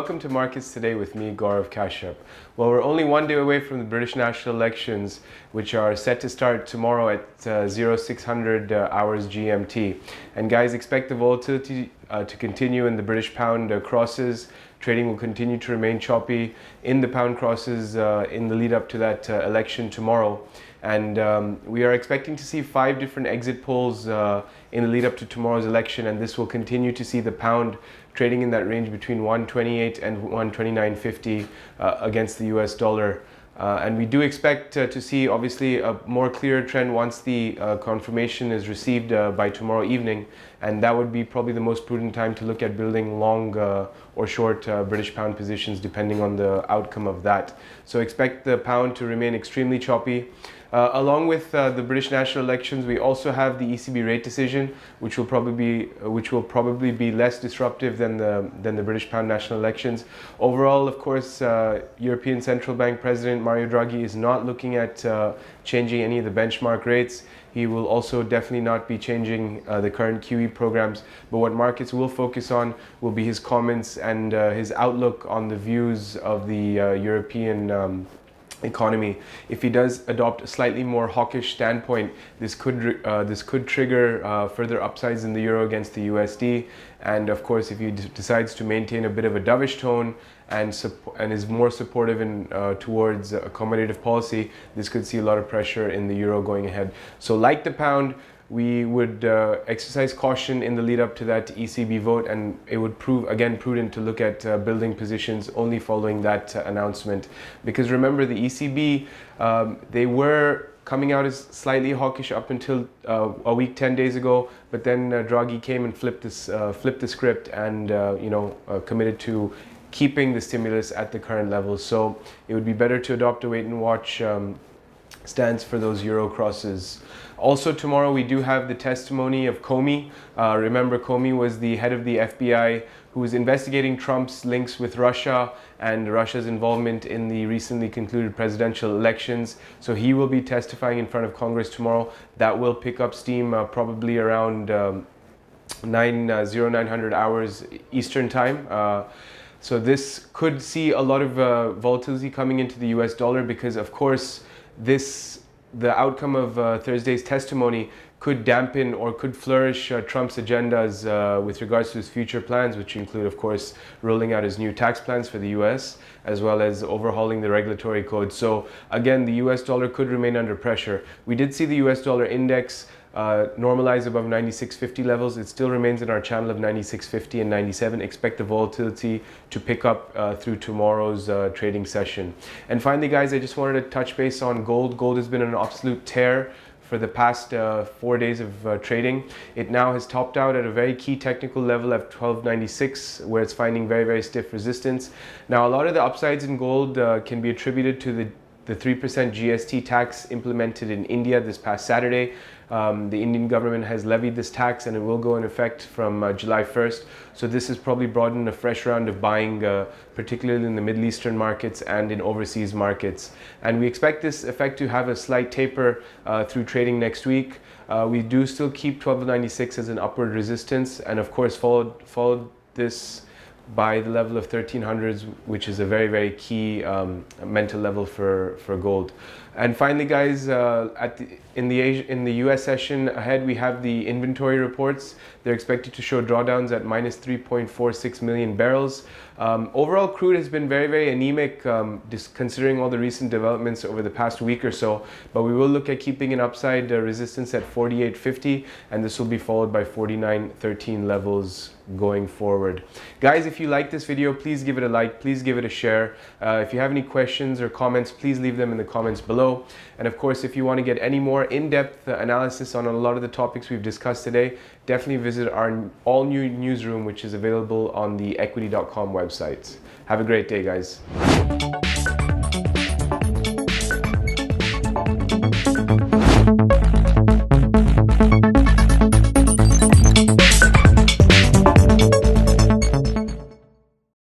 welcome to Markets Today with me, Gaurav Kashyap. Well, we're only one day away from the British national elections, which are set to start tomorrow at 0600 hours GMT. And guys, expect the volatility to continue in the British pound crosses. Trading will continue to remain choppy in the pound crosses in the lead up to that election tomorrow. And we are expecting to see 5 different exit polls in the lead up to tomorrow's election, and this will continue to see the pound trading in that range between 128 and 129.50 against the US dollar. And we do expect to see obviously a more clear trend once the confirmation is received by tomorrow evening, and that would be probably the most prudent time to look at building long or short British pound positions depending on the outcome of that. So expect the pound to remain extremely choppy. Along with the British national elections, we also have the ECB rate decision, which will probably be less disruptive than the British pound national elections. Overall, of course, European Central Bank President Mario Draghi is not looking at changing any of the benchmark rates. He will also definitely not be changing the current QE programs, but what markets will focus on will be his comments and his outlook on the views of the European economy. If he does adopt a slightly more hawkish standpoint, this could trigger further upsides in the euro against the USD. And of course, if he decides to maintain a bit of a dovish tone and is more supportive towards accommodative policy, this could see a lot of pressure in the euro going ahead. So like the pound, we would exercise caution in the lead up to that ECB vote, and it would prove again prudent to look at building positions only following that announcement. Because remember, the ECB, they were coming out as slightly hawkish up until a week 10 days ago, but then Draghi came and flipped the script and committed to keeping the stimulus at the current levels. So it would be better to adopt a wait and watch stance for those euro crosses. Also tomorrow we do have the testimony of Comey. Remember, Comey was the head of the FBI who was investigating Trump's links with Russia and Russia's involvement in the recently concluded presidential elections. So he will be testifying in front of Congress tomorrow. That will pick up steam probably around 0900 hours Eastern time. So this could see a lot of volatility coming into the US dollar because, of course, the outcome of Thursday's testimony could dampen or could flourish Trump's agendas with regards to his future plans, which include, of course, rolling out his new tax plans for the US, as well as overhauling the regulatory code. So again, the US dollar could remain under pressure. We did see the US dollar index normalize above 96.50 levels. It still remains in our channel of 96.50 and 97. Expect the volatility to pick up through tomorrow's trading session. And finally, guys, I just wanted to touch base on gold. Gold has been an absolute tear for the past 4 days of trading. It now has topped out at a very key technical level at 1296, where it's finding very, very stiff resistance. Now, a lot of the upsides in gold can be attributed to the 3% GST tax implemented in India this past Saturday. The Indian government has levied this tax and it will go in effect from July 1st. So this has probably brought in a fresh round of buying, particularly in the Middle Eastern markets and in overseas markets. And we expect this effect to have a slight taper through trading next week. We do still keep 1296 as an upward resistance, and of course followed this by the level of 1300s, which is a very, very key mental level for gold. And finally, guys, in the US session ahead, we have the inventory reports. They're expected to show drawdowns at minus 3.46 million barrels. Overall, crude has been very, very anemic, considering all the recent developments over the past week or so. But we will look at keeping an upside resistance at 48.50, and this will be followed by 49.13 levels going forward. Guys, if you like this video, please give it a like, please give it a share. If you have any questions or comments, please leave them in the comments below. And of course, if you want to get any more in-depth analysis on a lot of the topics we've discussed today, definitely visit our all-new newsroom, which is available on the equity.com website. Have a great day, guys.